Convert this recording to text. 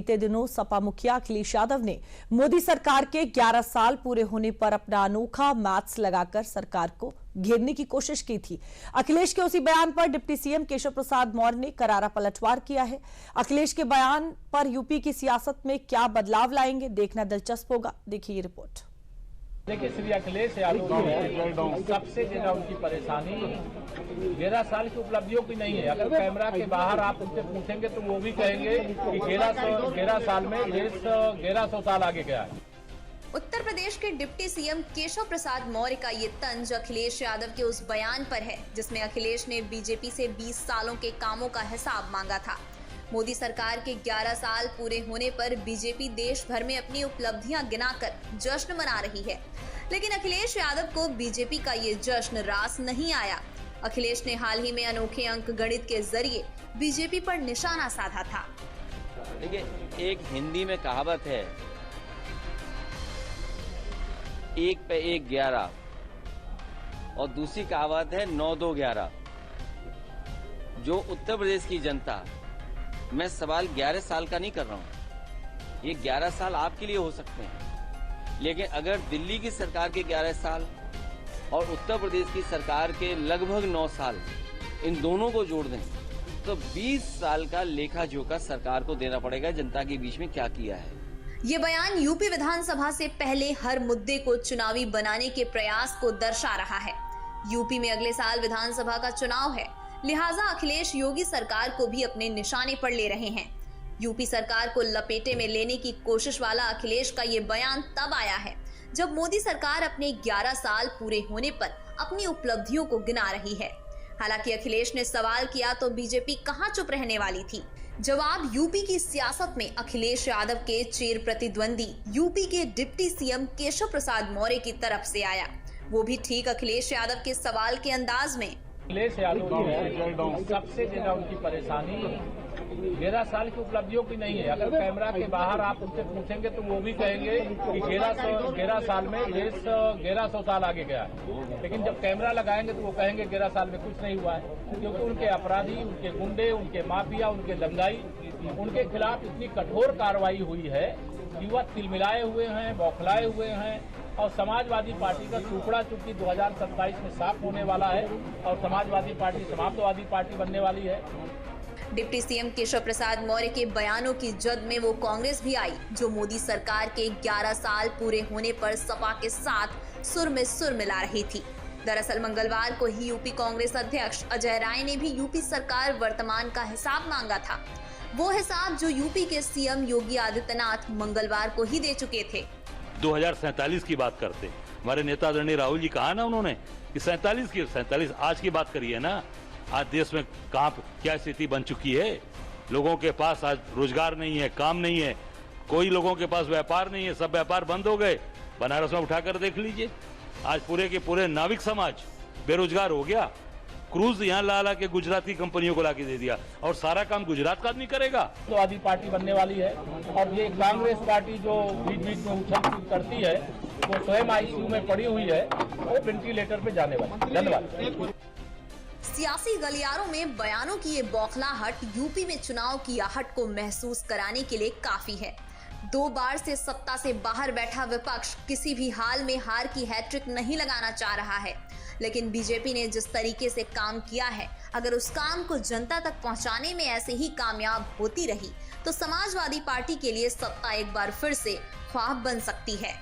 बीते दिनों सपा मुखिया अखिलेश यादव ने मोदी सरकार के 11 साल पूरे होने पर अपना अनोखा मैथ्स लगाकर सरकार को घेरने की कोशिश की थी। अखिलेश के उसी बयान पर डिप्टी सीएम केशव प्रसाद मौर्य ने करारा पलटवार किया है। अखिलेश के बयान पर यूपी की सियासत में क्या बदलाव लाएंगे, देखना दिलचस्प होगा। देखिए ये रिपोर्ट। देखिए, श्री अखिलेश यादव सबसे ज्यादा उनकी परेशानी 11 साल की उपलब्धियों की नहीं है। अगर कैमरा के बाहर आप उनसे पूछेंगे तो वो भी कहेंगे कि 11 साल में देश 1100 साल आगे गया है। उत्तर प्रदेश के डिप्टी सीएम केशव प्रसाद मौर्य का ये तंज अखिलेश यादव के उस बयान पर है जिसमें अखिलेश ने बीजेपी से 20 सालों के कामों का हिसाब मांगा था। मोदी सरकार के 11 साल पूरे होने पर बीजेपी देश भर में अपनी उपलब्धियां गिनाकर जश्न मना रही है, लेकिन अखिलेश यादव को बीजेपी का ये जश्न रास नहीं आया। अखिलेश ने हाल ही में अनोखे अंक गणित के जरिए बीजेपी पर निशाना साधा था। देखिए, एक हिंदी में कहावत है, 1 पे 1 11, और दूसरी कहावत है 9 2 11। जो उत्तर प्रदेश की जनता, मैं सवाल 11 साल का नहीं कर रहा हूं, ये 11 साल आपके लिए हो सकते हैं, लेकिन अगर दिल्ली की सरकार के 11 साल और उत्तर प्रदेश की सरकार के लगभग 9 साल, इन दोनों को जोड़ दें तो 20 साल का लेखा जोखा सरकार को देना पड़ेगा जनता के बीच में क्या किया है। ये बयान यूपी विधानसभा से पहले हर मुद्दे को चुनावी बनाने के प्रयास को दर्शा रहा है। यूपी में अगले साल विधानसभा का चुनाव है, लिहाजा अखिलेश योगी सरकार को भी अपने निशाने पर ले रहे हैं। यूपी सरकार को लपेटे में लेने की कोशिश वाला अखिलेश का ये बयान तब आया है जब मोदी सरकार अपने 11 साल पूरे होने पर अपनी उपलब्धियों को गिना रही है। हालांकि अखिलेश ने सवाल किया तो बीजेपी कहां चुप रहने वाली थी। जवाब यूपी की सियासत में अखिलेश यादव के चेर प्रतिद्वंदी यूपी के डिप्टी सीएम केशव प्रसाद मौर्य की तरफ से आया, वो भी ठीक अखिलेश यादव के सवाल के अंदाज में। अखिलेश यादव सबसे ज्यादा उनकी परेशानी 11 साल की उपलब्धियों की नहीं है। अगर कैमरा के बाहर आप उनसे पूछेंगे तो वो भी कहेंगे कि 11 साल में देश 1100 साल आगे गया है, लेकिन जब कैमरा लगाएंगे तो वो कहेंगे 11 साल में कुछ नहीं हुआ है, क्योंकि उनके अपराधी, उनके गुंडे, उनके माफिया, उनके दंगाई, उनके खिलाफ इतनी कठोर कार्रवाई हुई है कि वह तिलमिलाए हुए हैं, बौखलाए हुए हैं। और समाजवादी पार्टी का टुकड़ा चूंकि 2027 में साफ होने वाला है और समाजवादी पार्टी समाजवादी पार्टी बनने वाली है। डिप्टी सीएम केशव प्रसाद मौर्य के बयानों की जद में वो कांग्रेस भी आई, जो मोदी सरकार के 11 साल पूरे होने पर सपा के साथ सुर में सुर मिला रही थी। दरअसल मंगलवार को ही यूपी कांग्रेस अध्यक्ष अजय राय ने भी यूपी सरकार वर्तमान का हिसाब मांगा था, वो हिसाब जो यूपी के सीएम योगी आदित्यनाथ मंगलवार को ही दे चुके थे। 2047 की बात करते हैं, हमारे नेता आदरणीय राहुल जी कहा ना उन्होंने कि 47 आज की बात करी है ना। आज देश में क्या स्थिति बन चुकी है, लोगों के पास आज रोजगार नहीं है, काम नहीं है, कोई लोगों के पास व्यापार नहीं है, सब व्यापार बंद हो गए। बनारस में उठाकर देख लीजिए, आज पूरे के पूरे नाविक समाज बेरोजगार हो गया। क्रूज यहाँ ला के गुजराती कंपनियों को लाके दे दिया और सारा काम गुजरात का आदमी करेगा। तो आदि पार्टी बनने वाली है और ये कांग्रेस पार्टी जो बीच बीच में उछल कूद करती है वो स्वयं आईसीयू में पड़ी हुई है, वो वेंटिलेटर पे जाने वाली। धन्यवाद। सियासी गलियारों में बयानों की ये बौखलाहट यूपी में चुनाव की आहट को महसूस कराने के लिए काफी है। 2 बार से सत्ता से बाहर बैठा विपक्ष किसी भी हाल में हार की हैट्रिक नहीं लगाना चाह रहा है, लेकिन बीजेपी ने जिस तरीके से काम किया है, अगर उस काम को जनता तक पहुंचाने में ऐसे ही कामयाब होती रही तो समाजवादी पार्टी के लिए सत्ता एक बार फिर से ख्वाब बन सकती है।